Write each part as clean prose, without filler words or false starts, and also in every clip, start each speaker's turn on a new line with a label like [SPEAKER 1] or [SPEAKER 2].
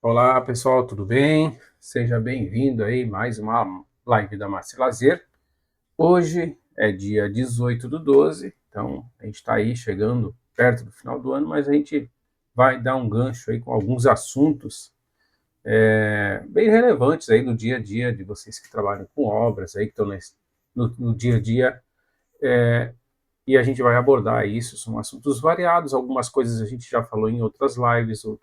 [SPEAKER 1] Olá pessoal, tudo bem? Seja bem-vindo aí mais uma live da Master Lazer. Hoje é dia 18/12, então a gente está aí chegando perto do final do ano, mas a gente vai dar um gancho aí com alguns assuntos bem relevantes aí no dia a dia de vocês que trabalham com obras aí, que estão no dia a dia, e a gente vai abordar isso. São assuntos variados, algumas coisas a gente já falou em outras lives, ou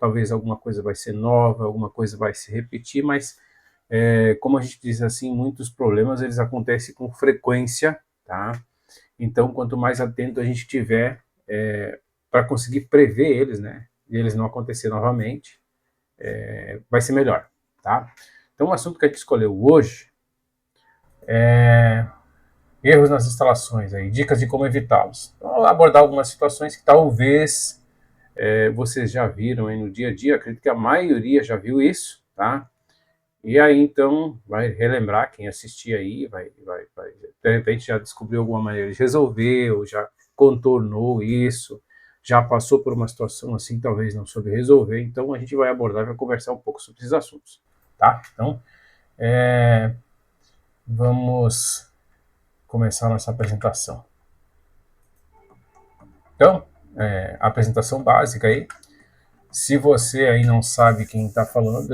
[SPEAKER 1] talvez alguma coisa vai ser nova, alguma coisa vai se repetir, mas como a gente diz assim, muitos problemas eles acontecem com frequência, tá? Então, quanto mais atento a gente tiver para conseguir prever eles, né, e eles não acontecer novamente, vai ser melhor, tá? Então, o assunto que a gente escolheu hoje é erros nas instalações, aí, dicas de como evitá-los. Então, abordar algumas situações que talvez vocês já viram aí no dia a dia, acredito que a maioria já viu isso, tá? E aí, então, vai relembrar quem assistir aí, de repente já descobriu alguma maneira de resolver, ou já contornou isso, já passou por uma situação assim, talvez não soube resolver. Então, a gente vai abordar, vai conversar um pouco sobre esses assuntos, tá? Então, vamos começar a nossa apresentação. Então, a apresentação básica aí. Se você aí não sabe quem está falando,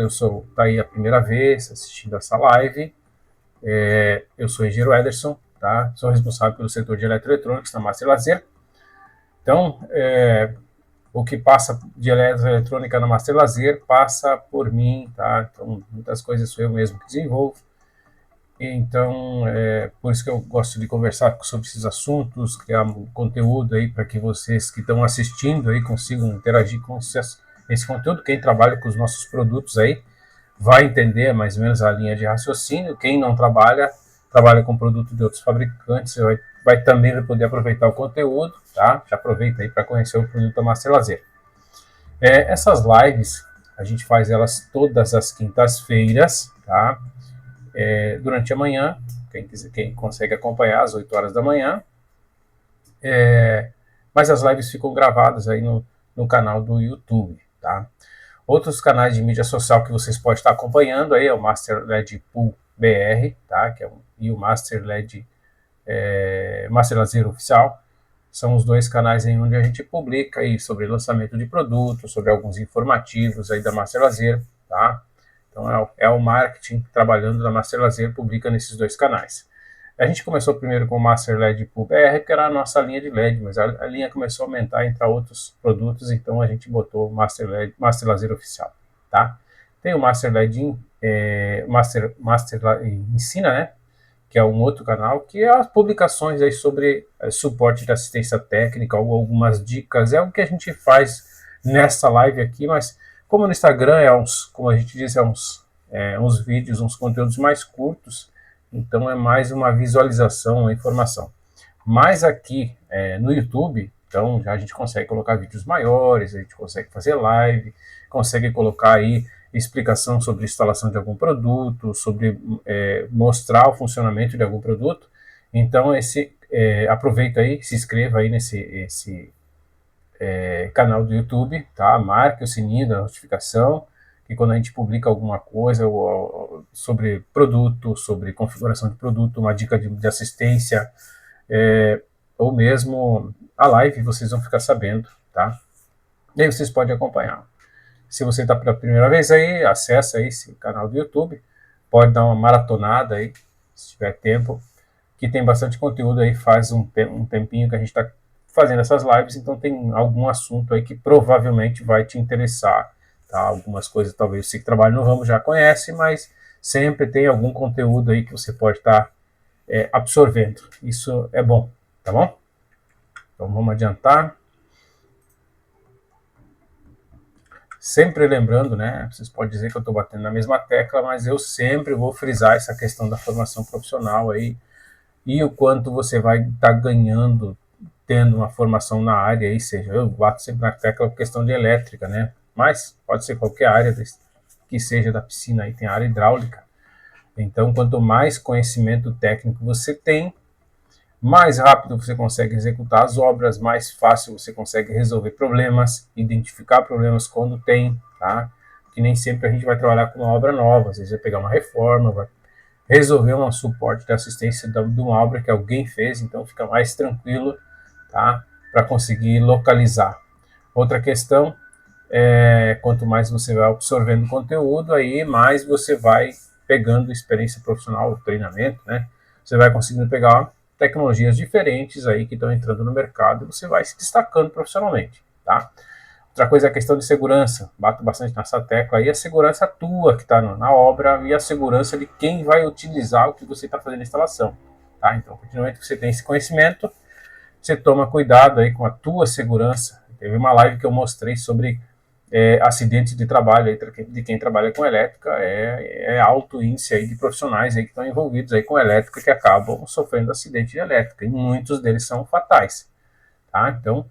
[SPEAKER 1] tá aí a primeira vez assistindo essa live. Eu sou o engenheiro Ederson, tá? Sou responsável pelo setor de eletroeletrônicos na Master Lazer. Então, o que passa de eletroeletrônica na Master Lazer passa por mim, tá? Então, muitas coisas sou eu mesmo que desenvolvo. Então, por isso que eu gosto de conversar sobre esses assuntos, criar conteúdo aí para que vocês que estão assistindo aí consigam interagir com esse conteúdo. Quem trabalha com os nossos produtos aí vai entender mais ou menos a linha de raciocínio. Quem não trabalha com produto de outros fabricantes, vai também poder aproveitar o conteúdo, tá? Já aproveita aí para conhecer o produto da Master Lazer. Essas lives, a gente faz elas todas as quintas-feiras, tá? Durante a manhã, quem consegue acompanhar às 8 horas da manhã. Mas as lives ficam gravadas aí no canal do YouTube, tá? Outros canais de mídia social que vocês podem estar acompanhando aí é o Master LED Pool BR, tá? E o Master LED Master Lazer Oficial. São os dois canais aí onde a gente publica aí sobre lançamento de produtos, sobre alguns informativos aí da Master Lazer, tá? Então é o marketing trabalhando da Master Lazer, publica nesses dois canais. A gente começou primeiro com o Master LED Pool BR, que era a nossa linha de LED, mas a linha começou a aumentar a entrar outros produtos, então a gente botou o Master Lazer Oficial, tá? Tem o Master LED Master Ensina, né? Que é um outro canal, que é as publicações aí sobre suporte de assistência técnica ou algumas dicas. É o que a gente faz nessa live aqui, mas como no Instagram como a gente diz, uns vídeos, uns conteúdos mais curtos, então é mais uma visualização, uma informação. Mas aqui no YouTube, então já a gente consegue colocar vídeos maiores, a gente consegue fazer live, consegue colocar aí explicação sobre instalação de algum produto, sobre mostrar o funcionamento de algum produto. Então aproveita aí, se inscreva aí nesse canal do YouTube, tá? Marque o sininho da notificação, que quando a gente publica alguma coisa sobre produto, sobre configuração de produto, uma dica de assistência, ou mesmo a live, vocês vão ficar sabendo, tá? E aí vocês podem acompanhar. Se você está pela primeira vez aí, acessa aí esse canal do YouTube, pode dar uma maratonada aí, se tiver tempo, que tem bastante conteúdo aí, faz um tempinho que a gente está fazendo essas lives, então tem algum assunto aí que provavelmente vai te interessar, tá? Algumas coisas talvez você que trabalha no ramo já conhece, mas sempre tem algum conteúdo aí que você pode estar absorvendo. Isso é bom, tá bom? Então vamos adiantar. Sempre lembrando, né? Vocês podem dizer que eu estou batendo na mesma tecla, mas eu sempre vou frisar essa questão da formação profissional aí e o quanto você vai estar ganhando tendo uma formação na área aí, seja, eu bato sempre na tecla por questão de elétrica, né? Mas pode ser qualquer área que seja da piscina, aí tem área hidráulica. Então, quanto mais conhecimento técnico você tem, mais rápido você consegue executar as obras, mais fácil você consegue resolver problemas, identificar problemas quando tem, tá? que nem sempre a gente vai trabalhar com uma obra nova, às vezes vai pegar uma reforma, vai resolver um suporte de assistência de uma obra que alguém fez, então fica mais tranquilo, tá? Para conseguir localizar. Outra questão é, quanto mais você vai absorvendo conteúdo, aí mais você vai pegando experiência profissional, treinamento, né? Você vai conseguindo pegar tecnologias diferentes aí que estão entrando no mercado e você vai se destacando profissionalmente, tá? Outra coisa é a questão de segurança. Bato bastante nessa tecla aí. A segurança tua que está na obra e a segurança de quem vai utilizar o que você está fazendo na instalação. Tá? Então, a partir do momento que você tem esse conhecimento, você toma cuidado aí com a tua segurança. Teve uma live que eu mostrei sobre acidentes de trabalho aí, de quem trabalha com elétrica. É alto índice aí de profissionais aí que estão envolvidos aí com elétrica que acabam sofrendo acidente de elétrica. E muitos deles são fatais. Tá? Então,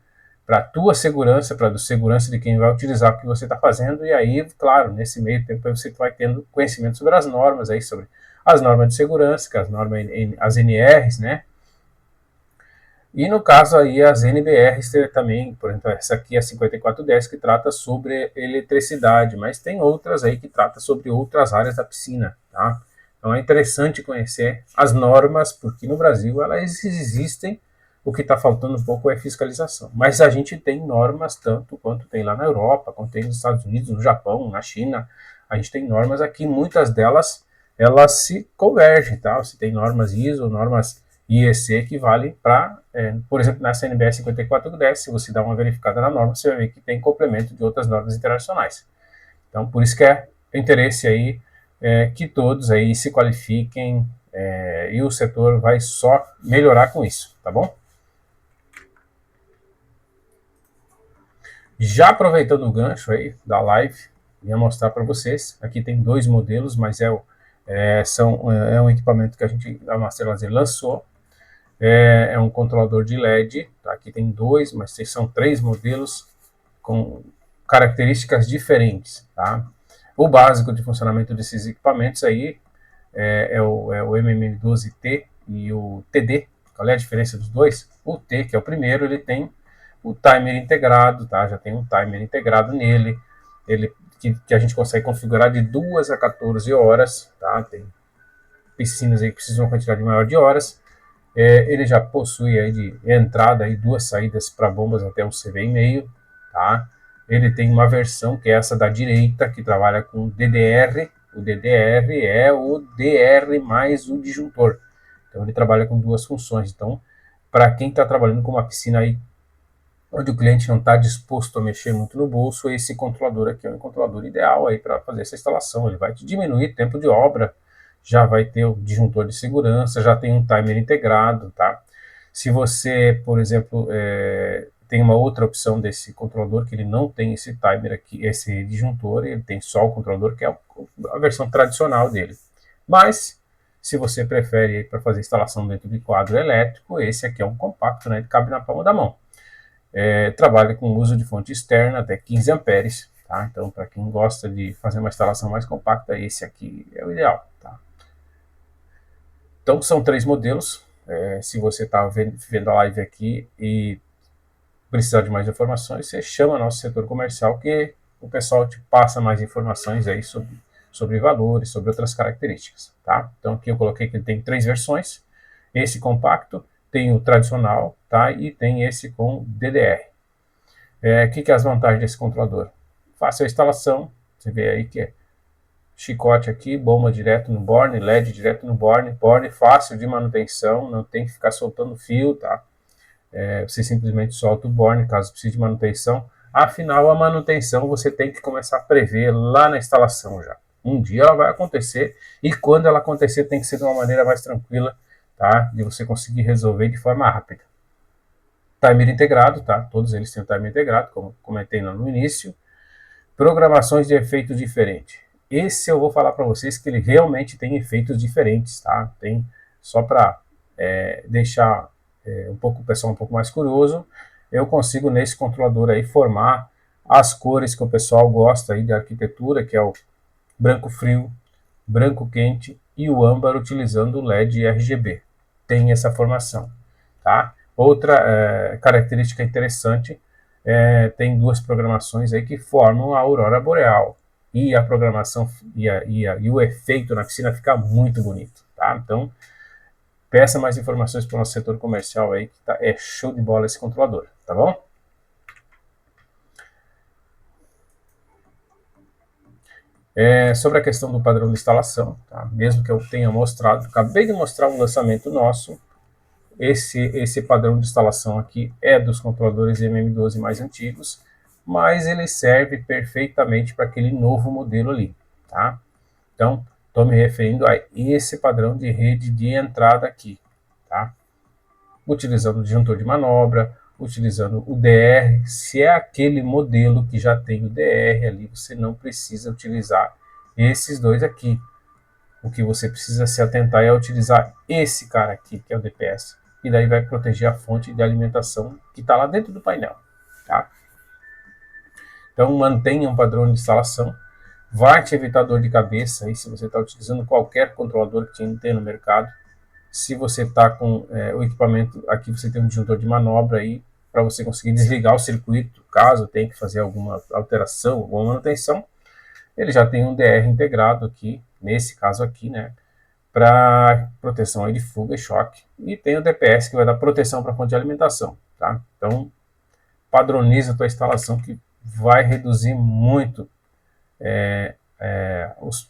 [SPEAKER 1] para a tua segurança, para a segurança de quem vai utilizar o que você está fazendo, e aí, claro, nesse meio tempo você vai tendo conhecimento sobre as normas, aí, sobre as normas de segurança, que as normas, as NRs, né? E no caso aí as NBRs também, por exemplo, essa aqui é a 5410 que trata sobre eletricidade, mas tem outras aí que tratam sobre outras áreas da piscina, tá? Então é interessante conhecer as normas, porque no Brasil elas existem. O que está faltando um pouco é fiscalização. Mas a gente tem normas tanto quanto tem lá na Europa, quanto tem nos Estados Unidos, no Japão, na China. A gente tem normas aqui, muitas delas elas se convergem, tá? Você tem normas ISO, normas IEC que valem para, por exemplo, nessa NBR 5410, se você dá uma verificada na norma, você vai ver que tem complemento de outras normas internacionais. Então, por isso que é interesse aí que todos aí se qualifiquem e o setor vai só melhorar com isso, tá bom? Já aproveitando o gancho aí da live, ia mostrar para vocês. Aqui tem dois modelos, mas é um equipamento que a Master Laser lançou. É um controlador de LED. Tá? Aqui tem dois, mas são três modelos com características diferentes. Tá? O básico de funcionamento desses equipamentos aí é o MM12T e o TD. Qual é a diferença dos dois? O T, que é o primeiro, ele tem o timer integrado, tá? Já tem um timer integrado nele, que a gente consegue configurar de 2 a 14 horas, tá? Tem piscinas aí que precisam de uma quantidade maior de horas. Ele já possui aí de entrada aí 2 saídas para bombas até um CV,5, tá? Ele tem uma versão que é essa da direita, que trabalha com DDR. O DDR é o DR mais o disjuntor. Então ele trabalha com duas funções. Então, para quem está trabalhando com uma piscina aí onde o cliente não está disposto a mexer muito no bolso, esse controlador aqui é um controlador ideal aí para fazer essa instalação. Ele vai te diminuir tempo de obra, já vai ter o disjuntor de segurança, já tem um timer integrado, tá? Se você, por exemplo, tem uma outra opção desse controlador que ele não tem esse timer aqui, esse disjuntor, ele tem só o controlador, que é a versão tradicional dele. Mas, se você prefere para fazer instalação dentro de quadro elétrico, esse aqui é um compacto, né? Ele cabe na palma da mão. Trabalha com o uso de fonte externa até 15 amperes, tá? Então, para quem gosta de fazer uma instalação mais compacta, esse aqui é o ideal, tá? Então, são três modelos. Se você está vendo a live aqui e precisar de mais informações, você chama nosso setor comercial, que o pessoal te passa mais informações aí sobre valores, sobre outras características, tá? Então, aqui eu coloquei que ele tem três versões. Esse compacto, tem o tradicional, tá? E tem esse com DDR. O que é as vantagens desse controlador? Fácil a instalação, você vê aí que é chicote aqui, bomba direto no borne, LED direto no borne fácil de manutenção, não tem que ficar soltando fio, tá? Você simplesmente solta o borne caso precise de manutenção. Afinal, a manutenção você tem que começar a prever lá na instalação já. Um dia ela vai acontecer e quando ela acontecer tem que ser de uma maneira mais tranquila, tá? De você conseguir resolver de forma rápida. Timer integrado, tá? Todos eles têm o timer integrado, como comentei no início. Programações de efeitos diferentes. Esse eu vou falar para vocês que ele realmente tem efeitos diferentes, tá? Tem só para deixar o pessoal um pouco mais curioso. Eu consigo nesse controlador aí formar as cores que o pessoal gosta aí de arquitetura, que é o branco frio, branco quente e o âmbar utilizando o LED RGB. Tem essa formação, tá? Outra característica interessante, tem duas programações aí que formam a aurora boreal. e a programação e o efeito na piscina fica muito bonito, tá? Então, peça mais informações para o nosso setor comercial aí, que é show de bola esse controlador, tá bom? Sobre a questão do padrão de instalação, tá? Mesmo que eu tenha mostrado, acabei de mostrar um lançamento nosso, esse padrão de instalação aqui é dos controladores MM12 mais antigos, mas ele serve perfeitamente para aquele novo modelo ali, tá? Então, estou me referindo a esse padrão de rede de entrada aqui, tá? Utilizando o disjuntor de manobra, utilizando o DR. Se é aquele modelo que já tem o DR ali, você não precisa utilizar esses dois aqui. O que você precisa se atentar é utilizar esse cara aqui, que é o DPS. E daí vai proteger a fonte de alimentação que está lá dentro do painel, tá? Então mantenha um padrão de instalação. Vai te evitar dor de cabeça aí se você está utilizando qualquer controlador que tem no mercado. Se você está com o equipamento, aqui você tem um disjuntor de manobra aí para você conseguir desligar o circuito, caso tenha que fazer alguma alteração, alguma manutenção. Ele já tem um DR integrado aqui, nesse caso aqui, né, para proteção aí de fuga e choque. E tem o DPS que vai dar proteção para a fonte de alimentação, tá? Então, padroniza a tua instalação que vai reduzir muito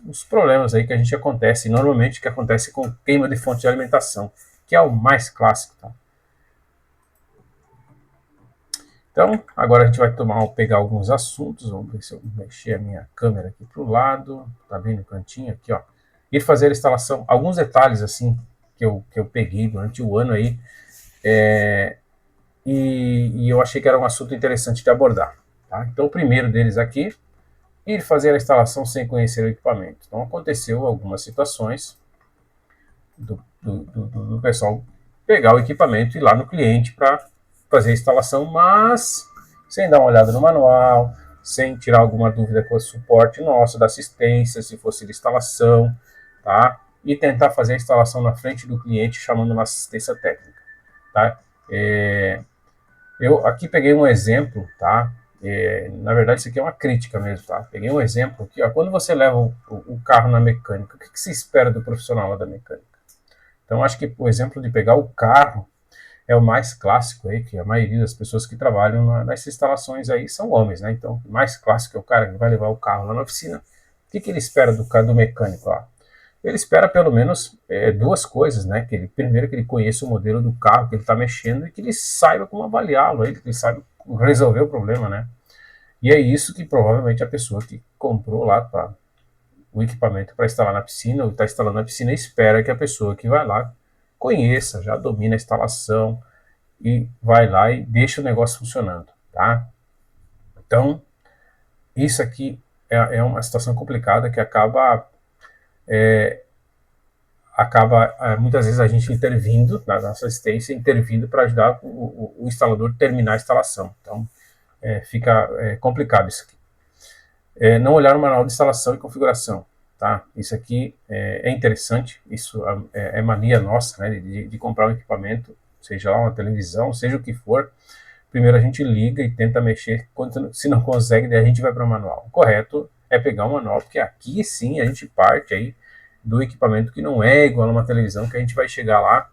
[SPEAKER 1] os problemas aí que a gente acontece, normalmente que acontece com queima de fonte de alimentação, que é o mais clássico, tá? Então, agora a gente vai pegar alguns assuntos, vamos ver se eu mexer a minha câmera aqui para o lado, tá bem no cantinho aqui, ó. Ir fazer a instalação, alguns detalhes assim que eu peguei durante o ano aí, e eu achei que era um assunto interessante de abordar, tá? Então, o primeiro deles aqui, ir fazer a instalação sem conhecer o equipamento. Então, aconteceu algumas situações do pessoal pegar o equipamento e ir lá no cliente para fazer a instalação, mas sem dar uma olhada no manual, sem tirar alguma dúvida com o suporte nosso, da assistência, se fosse de instalação, tá? E tentar fazer a instalação na frente do cliente, chamando uma assistência técnica, tá? Eu aqui peguei um exemplo, tá? Na verdade, isso aqui é uma crítica mesmo, tá? Peguei um exemplo aqui, ó. Quando você leva o carro na mecânica, o que se espera do profissional lá da mecânica? Então, acho que o exemplo de pegar o carro é o mais clássico aí, que a maioria das pessoas que trabalham nessas instalações aí são homens, né? Então, o mais clássico é o cara que vai levar o carro lá na oficina. O que ele espera do mecânico lá? Ele espera pelo menos duas coisas, né? Primeiro, que ele conheça o modelo do carro que ele está mexendo e que ele saiba como avaliá-lo, que ele saiba resolver o problema, né? E é isso que provavelmente a pessoa que comprou lá o equipamento para instalar na piscina, ou está instalando na piscina, espera que a pessoa que vai lá conheça, já domina a instalação e vai lá e deixa o negócio funcionando, tá? Então, isso aqui é uma situação complicada que acaba muitas vezes a gente intervindo na nossa assistência, intervindo para ajudar o instalador a terminar a instalação. Então, fica complicado isso aqui. Não olhar o manual de instalação e configuração, tá? Isso aqui é interessante, isso é mania nossa, né, de comprar um equipamento, seja lá uma televisão, seja o que for. Primeiro a gente liga e tenta mexer, se não consegue, daí a gente vai para o manual. O correto é pegar o manual, porque aqui sim a gente parte aí do equipamento que não é igual a uma televisão, que a gente vai chegar lá,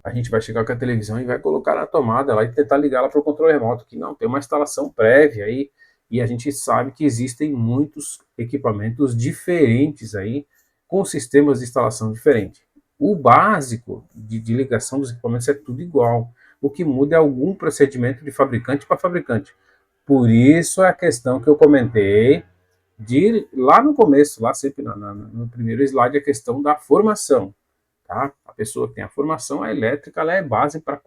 [SPEAKER 1] a gente vai chegar com a televisão e vai colocar na tomada lá e tentar ligar ela para o controle remoto, que não, tem uma instalação prévia aí, e a gente sabe que existem muitos equipamentos diferentes aí, com sistemas de instalação diferentes. O básico de ligação dos equipamentos é tudo igual. O que muda é algum procedimento de fabricante para fabricante. Por isso é a questão que eu comentei lá no começo, lá sempre no primeiro slide, a questão da formação. Tá? A pessoa que tem a formação, a elétrica, ela é básica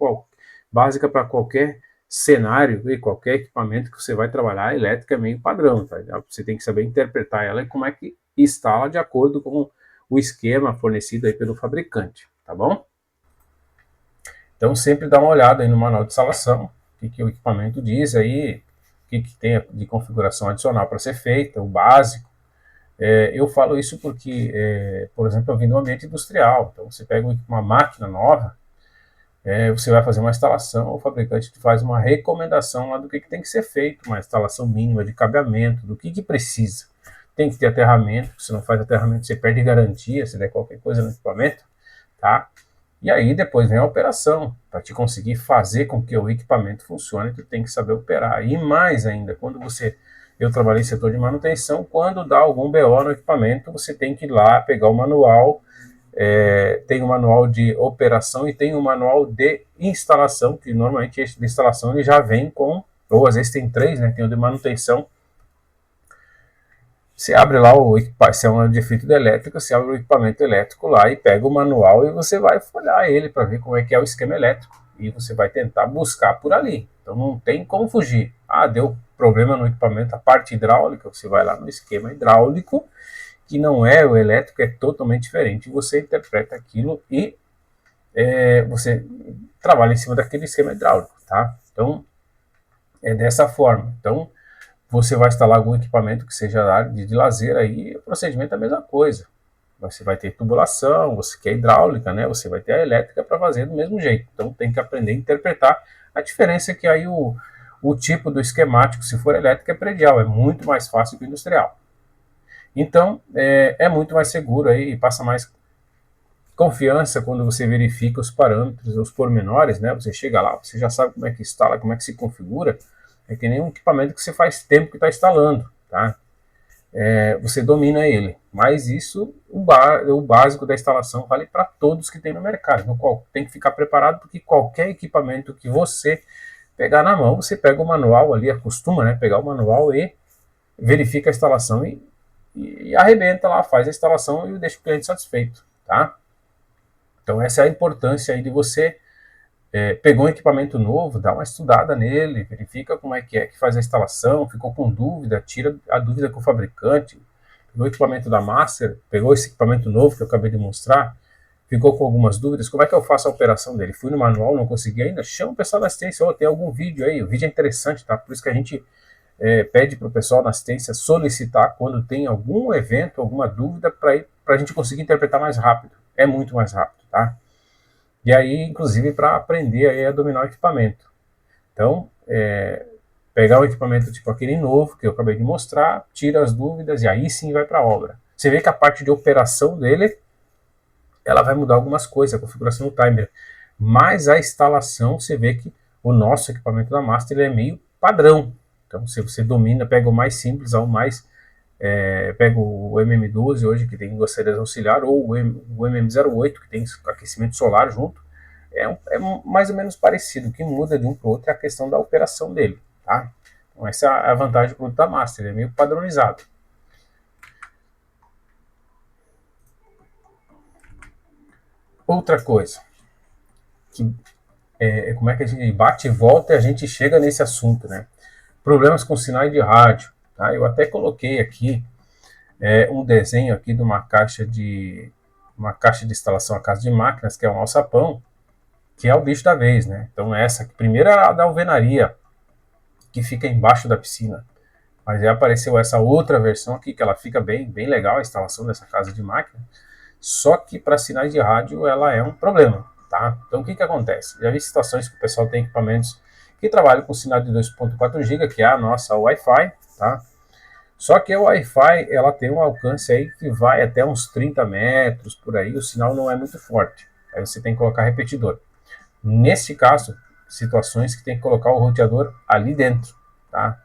[SPEAKER 1] para qualquer cenário e qualquer equipamento que você vai trabalhar, a elétrica é meio padrão. Tá? Você tem que saber interpretar ela e como é que instala de acordo com o esquema fornecido aí pelo fabricante, tá bom? Então sempre dá uma olhada aí no manual de instalação, o que o equipamento diz aí, o que tem de configuração adicional para ser feita, o básico. Eu falo isso porque, por exemplo, eu vim do ambiente industrial, então você pega uma máquina nova, você vai fazer uma instalação, o fabricante te faz uma recomendação lá do que tem que ser feito, uma instalação mínima de cabeamento, do que precisa. Tem que ter aterramento, se não faz aterramento você perde garantia, se der qualquer coisa no equipamento, tá? E aí depois vem a operação, para te conseguir fazer com que o equipamento funcione, tu tem que saber operar. E mais ainda, eu trabalhei em setor de manutenção, quando dá algum BO no equipamento, você tem que ir lá pegar o manual, tem um manual de operação e tem um manual de instalação, que normalmente esse de instalação ele já vem com, ou às vezes tem 3, né? Tem o de manutenção. Você abre lá o equipamento, se é um defeito de elétrica, você abre o equipamento elétrico lá e pega o manual e você vai folhear ele para ver como é que é o esquema elétrico. E você vai tentar buscar por ali. Então não tem como fugir. Ah, deu problema no equipamento, a parte hidráulica, você vai lá no esquema hidráulico, que não é o elétrico, é totalmente diferente. Você interpreta aquilo e você trabalha em cima daquele esquema hidráulico, tá? Então, é dessa forma. Então, você vai instalar algum equipamento que seja de lazer, aí o procedimento é a mesma coisa. Você vai ter tubulação, você quer hidráulica, né? Você vai ter a elétrica para fazer do mesmo jeito. Então tem que aprender a interpretar. A diferença é que aí o tipo do esquemático, se for elétrica, é predial, é muito mais fácil que o industrial. Então é muito mais seguro aí, passa mais confiança quando você verifica os parâmetros, os pormenores, né? Você chega lá, você já sabe como é que instala, como é que se configura. É que nem um equipamento que você faz tempo que está instalando, tá? Você domina ele. Mas isso, o básico da instalação vale para todos que tem no mercado, no qual tem que ficar preparado, porque qualquer equipamento que você pegar na mão, você pega o manual ali, acostuma, né, pegar o manual e verifica a instalação e arrebenta lá, faz a instalação e deixa o cliente satisfeito, tá? Então essa é a importância aí de você pegou um equipamento novo, dá uma estudada nele, verifica como é que faz a instalação, ficou com dúvida, tira a dúvida com o fabricante, pegou o equipamento da Master, pegou esse equipamento novo que eu acabei de mostrar, ficou com algumas dúvidas, como é que eu faço a operação dele? Fui no manual, não consegui ainda, chama o pessoal da assistência, tem algum vídeo aí, o vídeo é interessante, tá? Por isso que a gente pede para o pessoal da assistência solicitar quando tem algum evento, alguma dúvida, para a gente conseguir interpretar mais rápido, é muito mais rápido, tá? E aí, inclusive, para aprender aí a dominar o equipamento. Então, pegar o equipamento tipo aquele novo, que eu acabei de mostrar, tira as dúvidas e aí sim vai para a obra. Você vê que a parte de operação dele, ela vai mudar algumas coisas, a configuração do timer. Mas a instalação, você vê que o nosso equipamento da Master ele é meio padrão. Então, se você domina, pega o mais simples ao mais... pega o MM12 hoje, que tem duas saídas auxiliar, ou o MM08, que tem aquecimento solar junto, é mais ou menos parecido. O que muda de um para o outro é a questão da operação dele, tá? Então essa é a vantagem do produto da Master, ele é meio padronizado. Outra coisa, como é que a gente bate e volta e a gente chega nesse assunto, né? Problemas com sinais de rádio, tá? Eu até coloquei aqui um desenho aqui de uma caixa de instalação à casa de máquinas, que é um alçapão, que é o bicho da vez, né? Então essa, primeiro era a da alvenaria, que fica embaixo da piscina. Mas aí apareceu essa outra versão aqui, que ela fica bem legal, a instalação dessa casa de máquina. Só que para sinais de rádio ela é um problema, tá? Então o que acontece? Já vi situações que o pessoal tem equipamentos que trabalham com sinal de 2.4 GB, que é a nossa Wi-Fi, tá? Só que a Wi-Fi, ela tem um alcance aí que vai até uns 30 metros, por aí, o sinal não é muito forte. Aí você tem que colocar repetidor. Neste caso, situações que tem que colocar o roteador ali dentro, tá?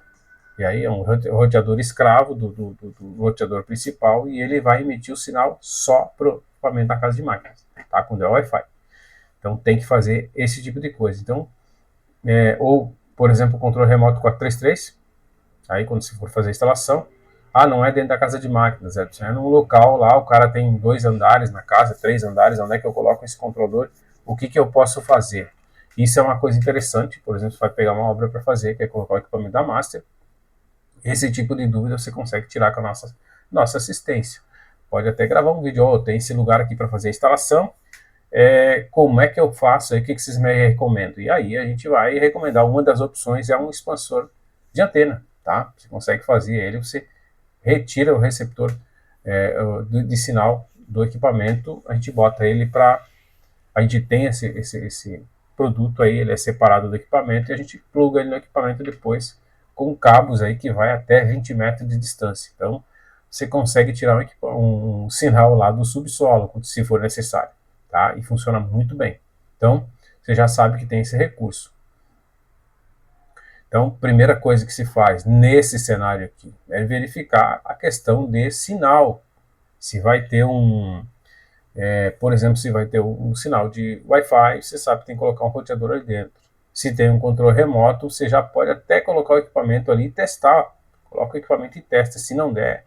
[SPEAKER 1] E aí é um roteador escravo do roteador principal e ele vai emitir o sinal só para o equipamento da casa de máquinas, tá? Quando é Wi-Fi. Então tem que fazer esse tipo de coisa. Então, ou, por exemplo, o controle remoto 433, aí quando você for fazer a instalação, não é dentro da casa de máquinas, é num local lá, o cara tem 2 andares na casa, 3 andares, onde é que eu coloco esse controlador? O que eu posso fazer? Isso é uma coisa interessante, por exemplo, você vai pegar uma obra para fazer, que é colocar o equipamento da Master, esse tipo de dúvida você consegue tirar com a nossa assistência. Pode até gravar um vídeo, tem esse lugar aqui para fazer a instalação, como é que eu faço, o que vocês me recomendam? E aí a gente vai recomendar, uma das opções é um expansor de antena, tá? Você consegue fazer ele, você retira o receptor de sinal do equipamento, a gente bota ele para... A gente tem esse produto aí ele é separado do equipamento e a gente pluga ele no equipamento depois com cabos aí que vai até 20 metros de distância. Então, você consegue tirar um sinal lá do subsolo, se for necessário, tá? E funciona muito bem. Então, você já sabe que tem esse recurso. Então, primeira coisa que se faz nesse cenário aqui é verificar a questão de sinal. Se vai ter por exemplo, se vai ter um sinal de Wi-Fi, você sabe que tem que colocar um roteador ali dentro. Se tem um controle remoto, você já pode até colocar o equipamento ali e testar. Coloca o equipamento e testa. Se não der,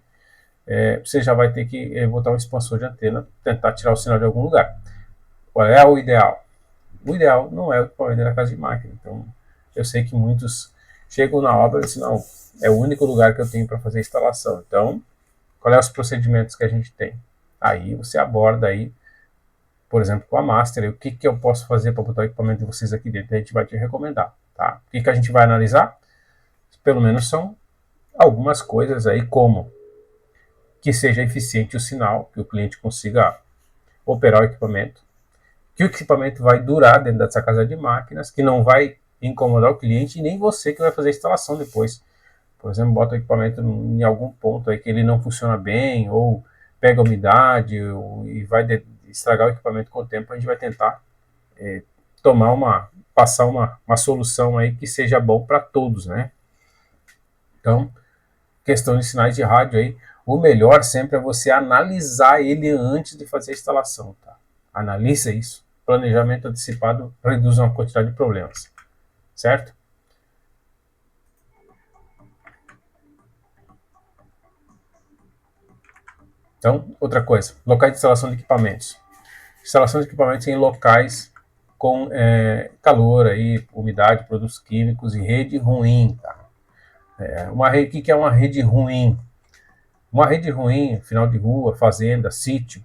[SPEAKER 1] você já vai ter que botar um expansor de antena, tentar tirar o sinal de algum lugar. Qual é o ideal? O ideal não é o equipamento da casa de máquina. Então, eu sei que muitos chegam na obra e dizem, não, é o único lugar que eu tenho para fazer a instalação. Então, quais são os procedimentos que a gente tem? Aí você aborda aí, por exemplo, com a Master, o que eu posso fazer para botar o equipamento de vocês aqui dentro, a gente vai te recomendar, tá? O que a gente vai analisar? Pelo menos são algumas coisas aí, como que seja eficiente o sinal, que o cliente consiga operar o equipamento, que o equipamento vai durar dentro dessa casa de máquinas, que não vai incomodar o cliente e nem você que vai fazer a instalação depois. Por exemplo, bota o equipamento em algum ponto aí que ele não funciona bem, ou pega umidade e vai estragar o equipamento com o tempo. A gente vai tentar passar uma solução aí que seja bom para todos, né? Então, questão de sinais de rádio aí, o melhor sempre é você analisar ele antes de fazer a instalação, tá? Analisa isso. Planejamento antecipado reduz uma quantidade de problemas, certo? Então, outra coisa, locais de instalação de equipamentos. Instalação de equipamentos em locais com calor, aí, umidade, produtos químicos e rede ruim. Tá? O que é uma rede ruim? Uma rede ruim, final de rua, fazenda, sítio.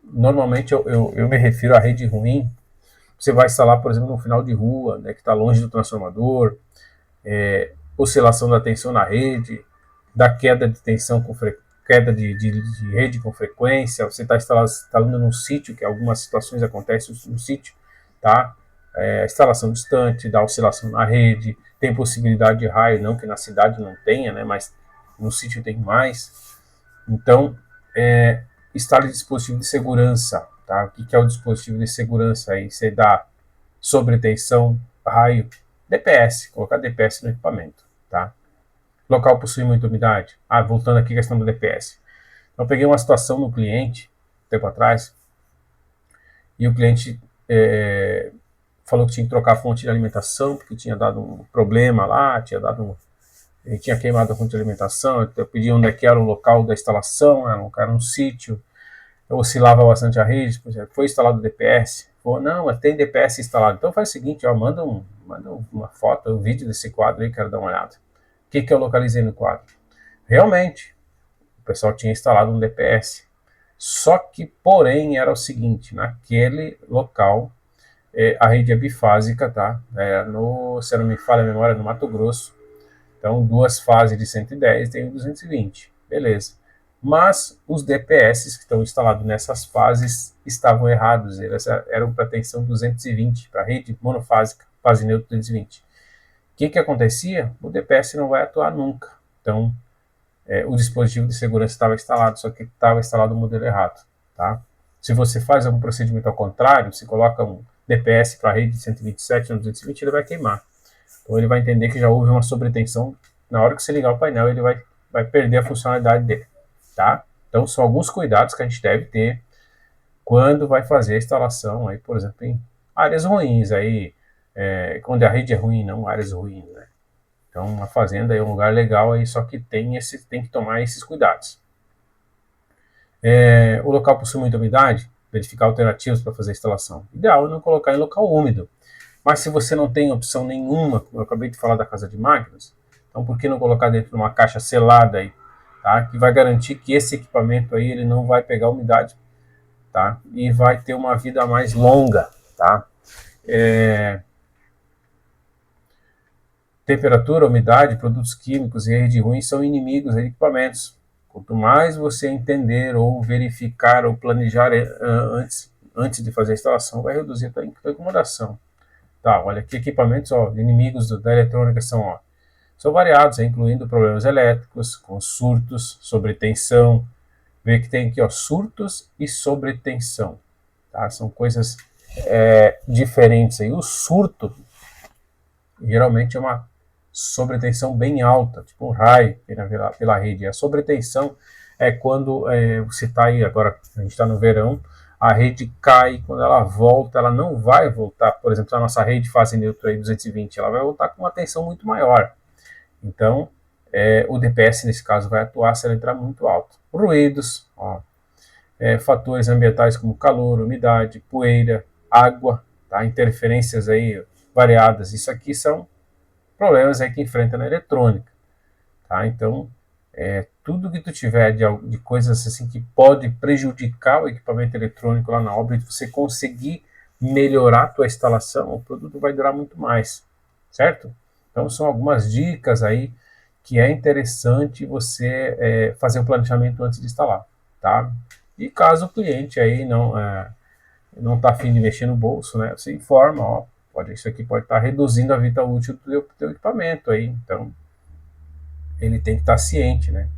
[SPEAKER 1] Normalmente eu me refiro à rede ruim. Você vai instalar, por exemplo, no final de rua, né, que está longe do transformador, oscilação da tensão na rede, da queda de tensão com queda de rede com frequência, você está instalando num sítio, que algumas situações acontecem no sítio, tá? Instalação distante, da oscilação na rede, tem possibilidade de raio, não que na cidade não tenha, né, mas no sítio tem mais. Então, instale dispositivo de segurança, tá? O que é o dispositivo de segurança? Aí você dá sobretensão, raio, DPS, colocar DPS no equipamento, tá? Local possui muita umidade. Voltando aqui a questão do DPS. Então, eu peguei uma situação no cliente, tempo atrás, e o cliente falou que tinha que trocar a fonte de alimentação, porque tinha dado um problema lá, ele tinha queimado a fonte de alimentação, eu pedi onde é que era o local da instalação, era um sítio, eu oscilava bastante a rede, foi instalado o DPS, falou, não, mas tem DPS instalado. Então faz o seguinte, manda uma foto, um vídeo desse quadro aí, quero dar uma olhada. O que eu localizei no quadro? Realmente, o pessoal tinha instalado um DPS. Só que, porém, era o seguinte, naquele local, a rede é bifásica, tá? Se eu não me falha a memória, no Mato Grosso. Então, duas fases de 110 tem 220. Beleza. Mas os DPS que estão instalados nessas fases estavam errados. Eles eram para tensão 220, para rede monofásica, fase neutra 220. O que acontecia? O DPS não vai atuar nunca. Então, o dispositivo de segurança estava instalado, só que estava instalado o modelo errado. Tá? Se você faz um procedimento ao contrário, se coloca um DPS para a rede de 127 no 220, ele vai queimar. Então, ele vai entender que já houve uma sobretensão. Na hora que você ligar o painel, ele vai perder a funcionalidade dele. Tá? Então, são alguns cuidados que a gente deve ter quando vai fazer a instalação, aí, por exemplo, em áreas ruins, aí, quando a rede é ruim, não áreas ruins, né? Então, uma fazenda é um lugar legal, aí, só que tem que tomar esses cuidados. O local possui muita umidade, verificar alternativas para fazer a instalação. Ideal é não colocar em local úmido. Mas se você não tem opção nenhuma, como eu acabei de falar da casa de máquinas, então por que não colocar dentro de uma caixa selada aí, tá? Que vai garantir que esse equipamento aí ele não vai pegar umidade, tá? E vai ter uma vida mais longa, tá? Temperatura, umidade, produtos químicos e rede ruim são inimigos de equipamentos. Quanto mais você entender ou verificar ou planejar antes de fazer a instalação, vai reduzir a tua incomodação. Tá, olha, que equipamentos, ó, inimigos da eletrônica são variados, incluindo problemas elétricos, com surtos, sobretensão. Vê que tem aqui, ó, surtos e sobretensão. Tá? São coisas diferentes aí. O surto geralmente é uma sobretensão bem alta, tipo um raio pela rede. A sobretensão é quando você está aí, agora a gente está no verão, a rede cai, quando ela volta, ela não vai voltar, por exemplo, a nossa rede fase neutra aí 220, ela vai voltar com uma tensão muito maior. Então, o DPS nesse caso vai atuar se ela entrar muito alto. Ruídos, ó, fatores ambientais como calor, umidade, poeira, água, tá? Interferências aí variadas. Isso aqui são problemas aí que enfrenta na eletrônica, tá? Então, tudo que tu tiver de coisas assim que pode prejudicar o equipamento eletrônico lá na obra e você conseguir melhorar a tua instalação, o produto vai durar muito mais, certo? Então, são algumas dicas aí que é interessante você fazer o planejamento antes de instalar, tá? E caso o cliente aí não está afim de mexer no bolso, né? Você informa, ó, isso aqui pode estar reduzindo a vida útil do teu equipamento aí, então ele tem que estar ciente, né?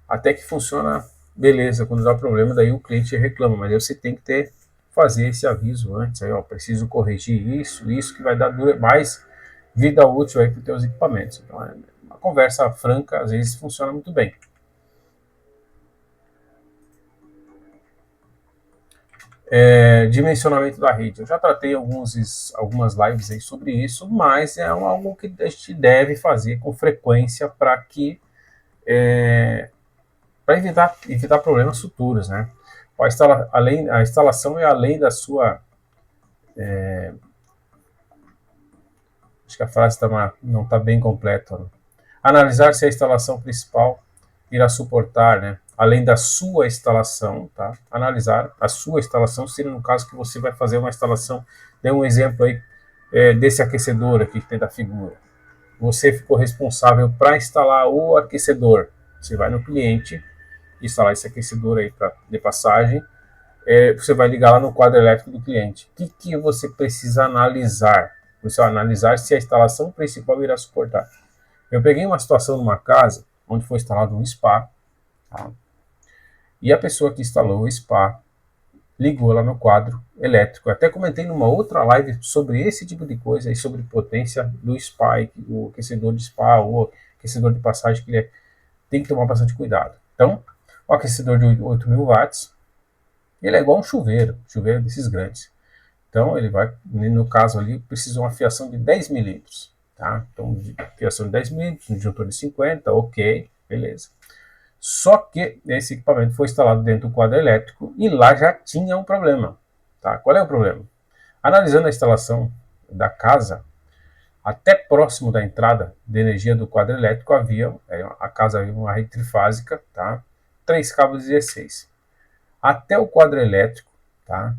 [SPEAKER 1] Até que funciona, beleza, quando dá problema, daí o cliente reclama, mas aí você tem que fazer esse aviso antes, aí, ó, preciso corrigir isso que vai dar mais vida útil aí para os teus equipamentos. Então, uma conversa franca, às vezes, funciona muito bem. Dimensionamento da rede. Eu já tratei algumas lives aí sobre isso, mas é algo que a gente deve fazer com frequência para evitar problemas futuros, né? A instalação é além da sua... acho que a frase não está bem completa. Né? Analisar se a instalação principal irá suportar, né? Além da sua instalação, tá? Analisar a sua instalação, seria no caso que você vai fazer uma instalação. Dê um exemplo aí desse aquecedor aqui que tem da figura. Você ficou responsável para instalar o aquecedor. Você vai no cliente, instalar esse aquecedor aí de passagem, você vai ligar lá no quadro elétrico do cliente. O que você precisa analisar? Você vai analisar se a instalação principal irá suportar. Eu peguei uma situação numa casa onde foi instalado um spa, tá? E a pessoa que instalou o spa ligou lá no quadro elétrico. Eu até comentei numa outra live sobre esse tipo de coisa, e sobre potência do spa, o aquecedor de spa, ou aquecedor de passagem, que tem que tomar bastante cuidado. Então, o aquecedor de 8.000 watts, ele é igual um chuveiro desses grandes. Então, ele vai, no caso ali, precisa de uma fiação de 10 milímetros. Tá? Então, fiação de 10 milímetros, um disjuntor de 50, ok, beleza. Só que esse equipamento foi instalado dentro do quadro elétrico e lá já tinha um problema. Tá? Qual é o problema? Analisando a instalação da casa, até próximo da entrada de energia do quadro elétrico a casa havia uma rede trifásica, tá? 3 cabos 16. Até o quadro elétrico, tá?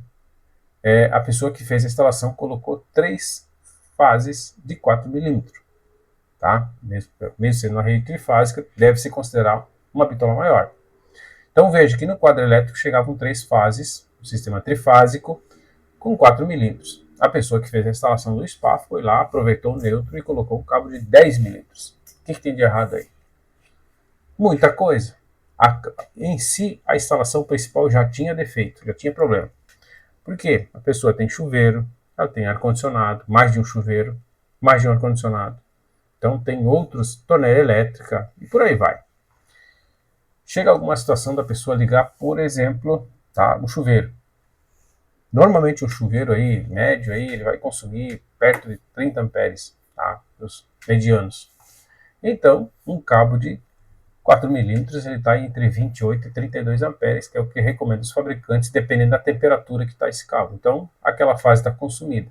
[SPEAKER 1] A pessoa que fez a instalação colocou 3 fases de 4 milímetros. Tá? Mesmo sendo uma rede trifásica, deve-se considerar uma bitola maior. Então veja que no quadro elétrico chegavam 3 fases, o sistema trifásico, com 4 milímetros. A pessoa que fez a instalação do spa foi lá, aproveitou o neutro e colocou um cabo de 10 milímetros. O que tem de errado aí? Muita coisa. Em si, a instalação principal já tinha defeito, já tinha problema. Por quê? A pessoa tem chuveiro, ela tem ar-condicionado, mais de um chuveiro, mais de um ar-condicionado. Então tem outros, torneira elétrica e por aí vai. Chega alguma situação da pessoa ligar, por exemplo, tá, um chuveiro. Normalmente um chuveiro aí, médio, aí, ele vai consumir perto de 30 amperes, tá, os medianos. Então, um cabo de 4 milímetros, ele está entre 28 e 32 amperes, que é o que recomendam os fabricantes, dependendo da temperatura que está esse cabo. Então, aquela fase está consumida.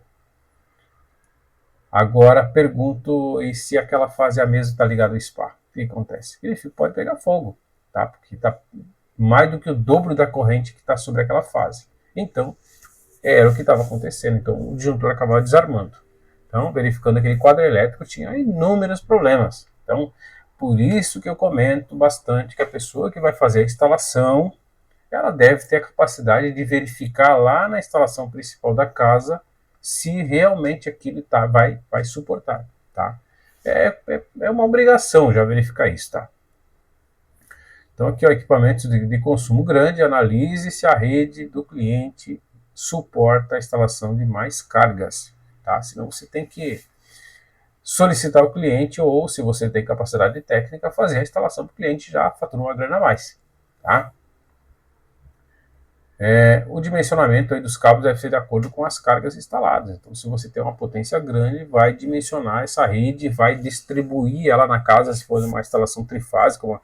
[SPEAKER 1] Agora, pergunto, e se aquela fase a mesma está ligada ao spa? O que acontece? Ele pode pegar fogo, tá? Porque está mais do que o dobro da corrente que está sobre aquela fase. Então, era o que estava acontecendo. Então, o disjuntor acabava desarmando. Então, verificando aquele quadro elétrico, tinha inúmeros problemas. Então, por isso que eu comento bastante que a pessoa que vai fazer a instalação, ela deve ter a capacidade de verificar lá na instalação principal da casa se realmente aquilo vai suportar, tá? É uma obrigação já verificar isso, tá? Então aqui, ó, equipamentos de consumo grande, analise se a rede do cliente suporta a instalação de mais cargas, tá? Senão você tem que solicitar ao cliente, ou se você tem capacidade técnica, fazer a instalação para o cliente, já fatura uma grana a mais, tá? O dimensionamento aí dos cabos deve ser de acordo com as cargas instaladas. Então, se você tem uma potência grande, vai dimensionar essa rede, vai distribuir ela na casa, se for uma instalação trifásica, como a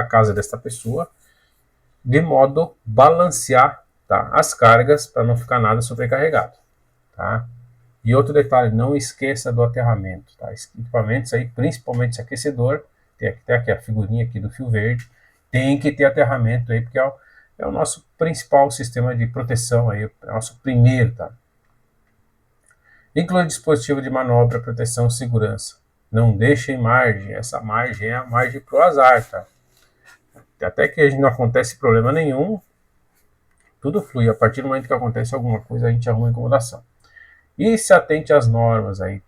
[SPEAKER 1] casa desta pessoa, de modo a balancear, tá, as cargas para não ficar nada sobrecarregado, tá? E outro detalhe, não esqueça do aterramento, tá? Equipamentos aí, principalmente esse aquecedor, tem aqui a figurinha aqui do fio verde, tem que ter aterramento aí, porque é o nosso principal sistema de proteção aí, é o nosso primeiro, tá? Inclui dispositivo de manobra, proteção e segurança. Não deixem margem, essa margem é a margem para o azar, tá? Até que a gente não acontece problema nenhum, tudo flui. A partir do momento que acontece alguma coisa, a gente arruma incomodação. E se atente às normas aí,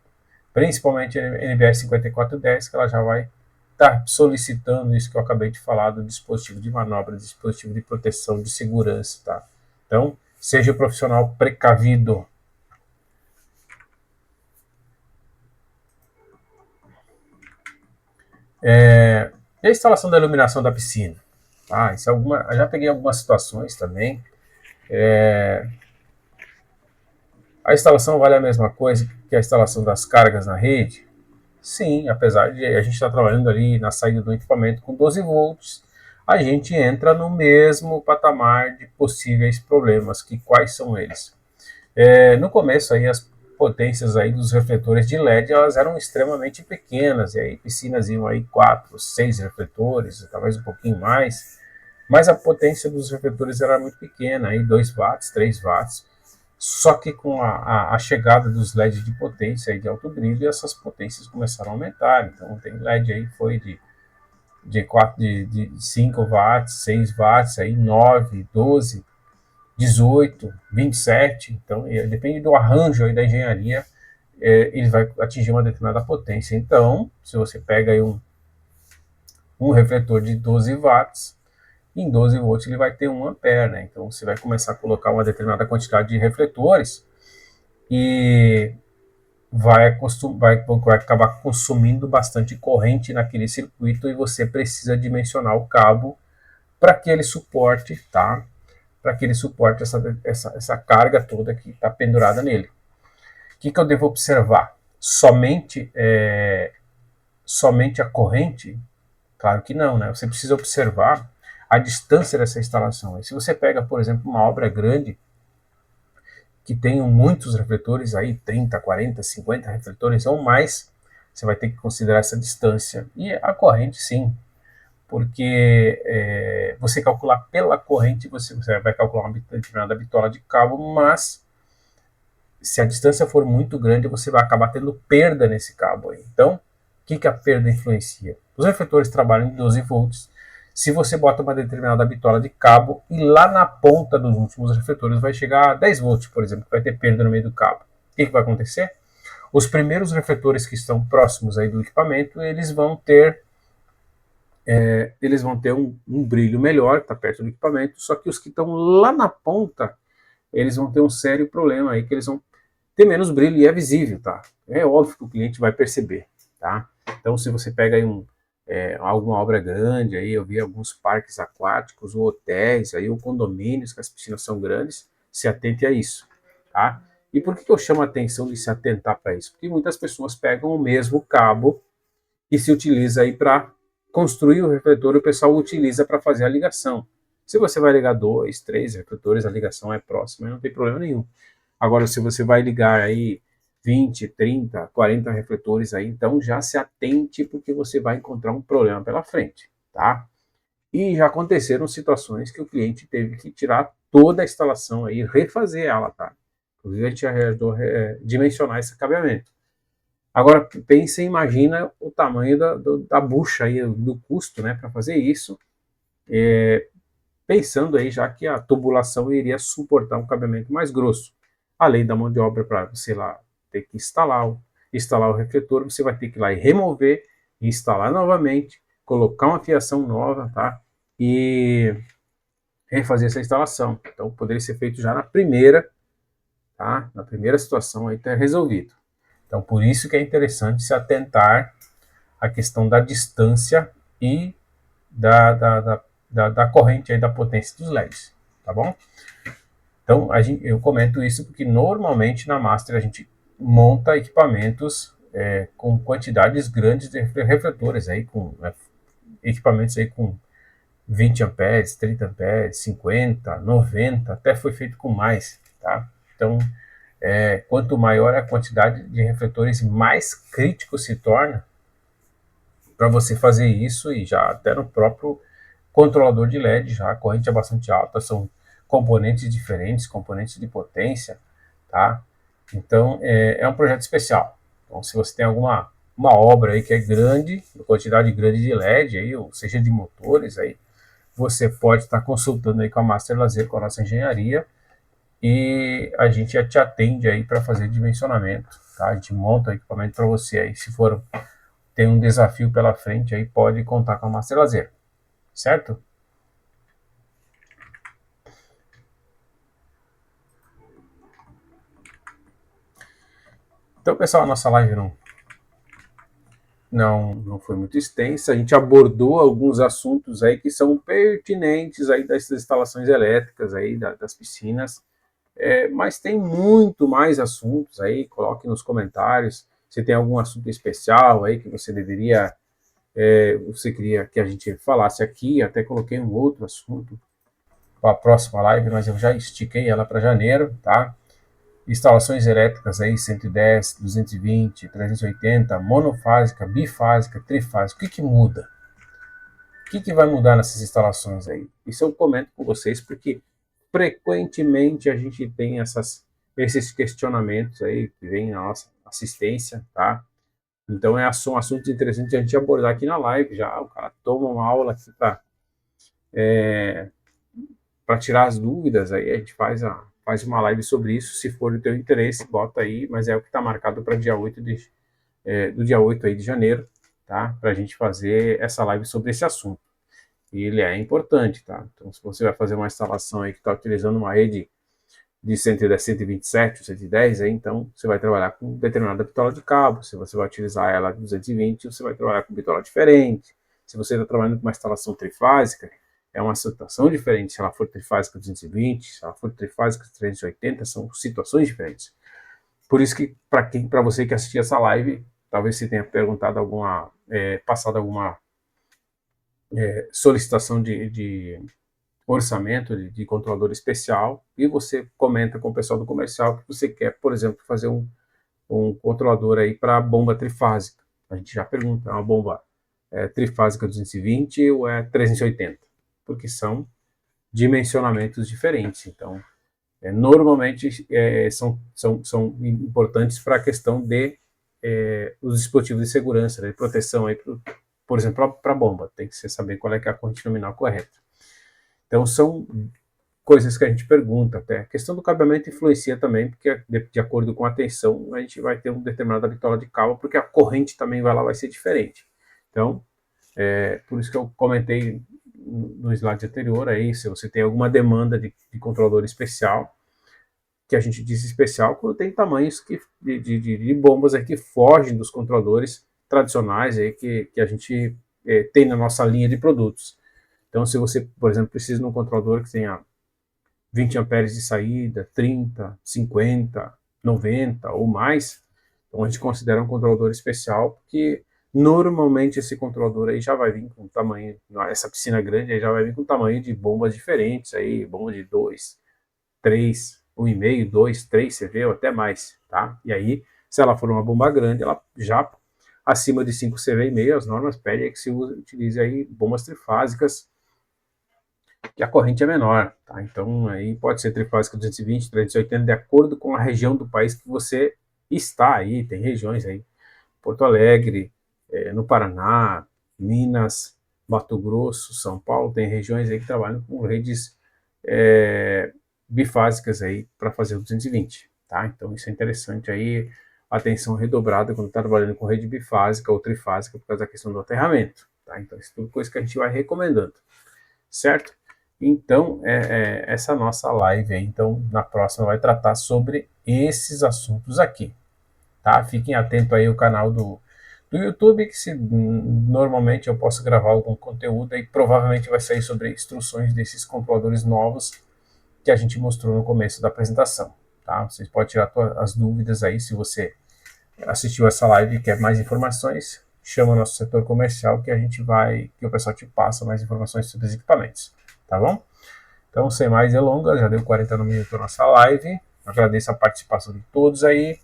[SPEAKER 1] principalmente a NBR 5410, que ela já vai estar solicitando isso que eu acabei de falar, do dispositivo de manobra, dispositivo de proteção, de segurança, tá? Então, seja o profissional precavido. E a instalação da iluminação da piscina? Isso eu já peguei algumas situações também. A instalação vale a mesma coisa que a instalação das cargas na rede? Sim, apesar de a gente estar trabalhando ali na saída do equipamento com 12 volts, a gente entra no mesmo patamar de possíveis problemas, que quais são eles? No começo aí as potências aí dos refletores de LED, elas eram extremamente pequenas, e aí piscinas iam aí 4, 6 refletores, talvez um pouquinho mais, mas a potência dos refletores era muito pequena, aí 2 watts, 3 watts, só que com a chegada dos LEDs de potência e de alto brilho, essas potências começaram a aumentar. Então tem LED aí foi de 5 watts, 6 watts, aí 9, 12, 18, 27. Então depende do arranjo aí da engenharia, ele vai atingir uma determinada potência. Então, se você pega aí um refletor de 12 watts, em 12 volts ele vai ter 1 ampere, né? Então você vai começar a colocar uma determinada quantidade de refletores e vai acabar consumindo bastante corrente naquele circuito, e você precisa dimensionar o cabo para que ele suporte, tá? Para que ele suporte essa carga toda que está pendurada nele. O que eu devo observar? Somente a corrente? Claro que não, né? Você precisa observar a distância dessa instalação. E se você pega, por exemplo, uma obra grande que tenham muitos refletores aí, 30, 40, 50 refletores ou mais, você vai ter que considerar essa distância. E a corrente, sim, porque você calcular pela corrente, você vai calcular uma determinada bitola de cabo, mas se a distância for muito grande, você vai acabar tendo perda nesse cabo aí. Então, o que a perda influencia? Os refletores trabalham em 12 volts. Se você bota uma determinada bitola de cabo e lá na ponta dos últimos refletores vai chegar a 10 volts, por exemplo, que vai ter perda no meio do cabo. O que vai acontecer? Os primeiros refletores que estão próximos aí do equipamento, eles vão ter um brilho melhor, está perto do equipamento, só que os que estão lá na ponta, eles vão ter um sério problema aí, que eles vão ter menos brilho e é visível, tá? É óbvio que o cliente vai perceber, tá? Então, se você pega aí alguma obra grande, aí eu vi alguns parques aquáticos, ou hotéis, aí, ou condomínios, que as piscinas são grandes, se atente a isso, tá? E por que eu chamo a atenção de se atentar para isso? Porque muitas pessoas pegam o mesmo cabo que se utiliza aí para construir o refletor, o pessoal utiliza para fazer a ligação. Se você vai ligar 2, 3 refletores, a ligação é próxima, não tem problema nenhum. Agora, se você vai ligar aí 20, 30, 40 refletores aí, então já se atente, porque você vai encontrar um problema pela frente, tá? E já aconteceram situações que o cliente teve que tirar toda a instalação aí, refazer ela, tá? Inclusive a gente ajudou a dimensionar esse cabeamento. Agora, pensa e imagina o tamanho da bucha aí, do custo, né, para fazer isso. pensando aí já que a tubulação iria suportar um cabeamento mais grosso. Além da mão de obra para você lá ter que instalar o refletor, você vai ter que ir lá e remover, instalar novamente, colocar uma fiação nova, tá? E refazer essa instalação. Então poderia ser feito já na primeira, tá? Na primeira situação aí tá resolvido. Então por isso que é interessante se atentar à questão da distância e da corrente aí da potência dos LEDs, tá bom? Então eu comento isso porque normalmente na Master a gente monta equipamentos com quantidades grandes de refletores aí, com equipamentos aí com 20 amperes, 30 amperes, 50, 90, até foi feito com mais, tá? Então, quanto maior a quantidade de refletores, mais crítico se torna para você fazer isso, e já até no próprio controlador de LED, já a corrente é bastante alta, são componentes diferentes, componentes de potência, tá? Então, é um projeto especial. Então, se você tem alguma uma obra aí que é grande, quantidade grande de LED, aí, ou seja, de motores, aí, você pode estar consultando aí com a Master Lazer, com a nossa engenharia, e a gente já te atende aí para fazer dimensionamento, tá? A gente monta o equipamento para você aí, se for tem um desafio pela frente aí, pode contar com a Master Lazer, certo? Então, pessoal, a nossa live não foi muito extensa. A gente abordou alguns assuntos aí que são pertinentes aí das instalações elétricas aí das piscinas. Mas tem muito mais assuntos aí. Coloque nos comentários se tem algum assunto especial aí que você deveria, você queria que a gente falasse aqui. Até coloquei um outro assunto para a próxima live, mas eu já estiquei ela para janeiro, tá? Instalações elétricas aí, 110, 220, 380, monofásica, bifásica, trifásica. O que muda? O que vai mudar nessas instalações aí? Isso eu comento com vocês porque frequentemente a gente tem esses questionamentos aí que vem na nossa assistência, tá? Então são assuntos interessantes a gente abordar aqui na live já. O cara toma uma aula aqui para tirar as dúvidas, aí a gente faz uma live sobre isso. Se for do teu interesse, bota aí, mas é o que está marcado para dia 8 do dia 8 aí de janeiro, tá? Para a gente fazer essa live sobre esse assunto. E ele é importante, tá? Então, se você vai fazer uma instalação aí que está utilizando uma rede de 110, 127, 110, aí, então você vai trabalhar com determinada bitola de cabo. Se você vai utilizar ela 220, você vai trabalhar com bitola diferente. Se você está trabalhando com uma instalação trifásica, é uma situação diferente. Se ela for trifásica 220, se ela for trifásica 380, são situações diferentes. Por isso que, para você que assistiu essa live, talvez você tenha perguntado passado alguma solicitação de orçamento de controlador especial, e você comenta com o pessoal do comercial que você quer, por exemplo, fazer um controlador aí para bomba trifásica. A gente já pergunta, é uma bomba trifásica 220 ou é 380? Porque são dimensionamentos diferentes. Então, normalmente são importantes para a questão de os dispositivos de segurança, de proteção aí, por exemplo, para a bomba. Tem que saber qual é que é a corrente nominal correta. Então, são coisas que a gente pergunta até. A questão do cabeamento influencia também, porque de acordo com a tensão, a gente vai ter uma determinada bitola de cabo, porque a corrente também vai ser diferente. Então, por isso que eu comentei no slide anterior, aí, se você tem alguma demanda de controlador especial, que a gente diz especial quando tem tamanhos de bombas aí que fogem dos controladores tradicionais aí que a gente tem na nossa linha de produtos. Então, se você, por exemplo, precisa de um controlador que tenha 20 amperes de saída, 30, 50, 90 ou mais, então a gente considera um controlador especial, porque normalmente esse controlador aí já vai vir com tamanho, essa piscina grande aí já vai vir com tamanho de bombas diferentes, aí, bomba de 2, 3, 1,5, 2, 3 CV ou até mais, tá? E aí, se ela for uma bomba grande, ela já acima de 5 CV, as normas pedem que se utilize aí bombas trifásicas, que a corrente é menor, tá? Então aí pode ser trifásica 220, 380, de acordo com a região do país que você está aí. Tem regiões aí, Porto Alegre, no Paraná, Minas, Mato Grosso, São Paulo, tem regiões aí que trabalham com redes bifásicas aí para fazer o 220, tá? Então isso é interessante aí, atenção redobrada quando está trabalhando com rede bifásica ou trifásica por causa da questão do aterramento, tá? Então isso é tudo coisa que a gente vai recomendando, certo? Então, essa nossa live aí, então, na próxima vai tratar sobre esses assuntos aqui, tá? Fiquem atentos aí ao canal do YouTube, que normalmente eu posso gravar algum conteúdo e provavelmente vai sair sobre instruções desses controladores novos que a gente mostrou no começo da apresentação, tá? Vocês podem tirar as dúvidas aí, se você assistiu essa live e quer mais informações, chama o nosso setor comercial que que o pessoal te passa mais informações sobre os equipamentos, tá bom? Então, sem mais delongas, já deu 40 minutos a nossa live. Agradeço a participação de todos aí.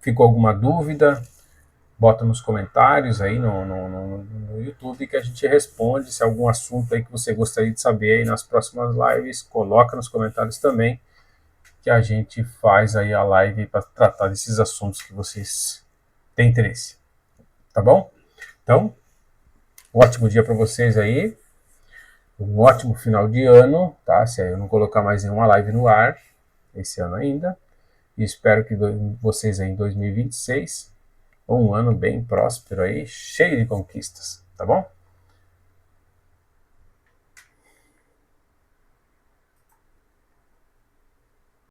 [SPEAKER 1] Ficou alguma dúvida? Bota nos comentários aí no YouTube que a gente responde. Se algum assunto aí que você gostaria de saber aí nas próximas lives, coloca nos comentários também, que a gente faz aí a live para tratar desses assuntos que vocês têm interesse. Tá bom? Então, um ótimo dia para vocês aí. Um ótimo final de ano, tá? Se eu não colocar mais nenhuma live no ar esse ano ainda. E espero que vocês aí em 2026, um ano bem próspero aí, cheio de conquistas, tá bom?